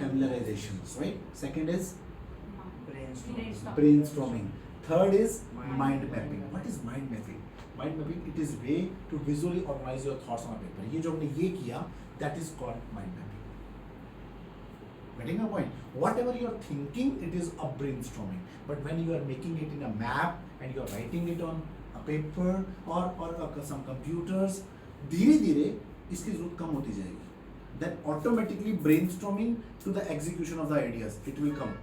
familiarizations, right? Second is Brainstorm. brainstorming. Third is mind mapping. What is mind mapping? Mind mapping, it is way to visually organize your thoughts on a paper. ये जो हमने ये किया, that is called mind mapping. Getting a point? Whatever you are thinking, it is a brainstorming. But when you are making it in a map and you are writing it on a paper or some computers, धीरे धीरे इसकी जरूरत कम होती जाएगी. Then automatically brainstorming to the execution of the ideas, it will come.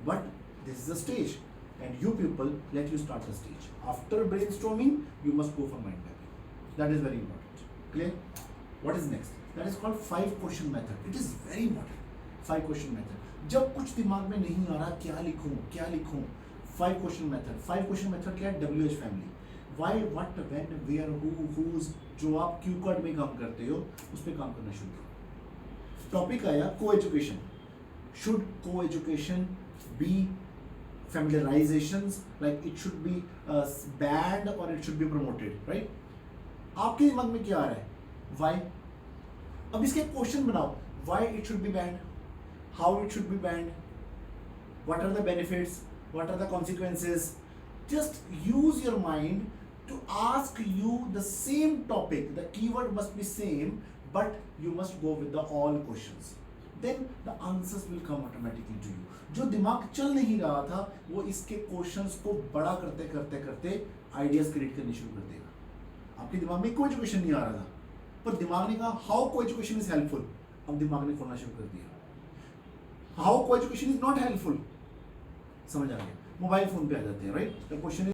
But this is the stage, and you people, let you start the stage. After brainstorming, you must go for mind mapping. That is very important. Clear? What is next? That is called 5-question method. It is very important. 5-question method. जब कुछ दिमाग में नहीं आ रहा क्या लिखूं 5-question method. 5-question method क्या है? WH family. Why, what, when, where, who, whose, जो आप क्यू कार्ड में काम करते हो उस पर काम करना शुरू करो. टॉपिक आया co-education. Should co-education be familiarizations, like it should be banned or it should be promoted, right? आपके दिमाग में क्या आ रहा है? Why? अब इसके क्वेश्चन बनाओ. Why it should be banned? How it should be banned? What are the benefits? What are the consequences? Just use your mind to ask you the same topic. The keyword must be same, but you must go with the all questions. Then the answers will come automatically to you. जो दिमाग चल नहीं रहा था वो इसके questions को बड़ा करते करते करते आइडियाज क्रिएट करने शुरू कर देगा. आपके दिमाग में कोई एजुकेशन नहीं आ रहा था पर दिमाग ने कहा हाउ को एजुकेशन इज हेल्पफुल. अब दिमाग ने खोलना शुरू कर दिया. हाउ को एजुकेशन इज नॉट हेल्पफुल समझ आ गया. मोबाइल फोन पे आ जाते हैं, राइट? The question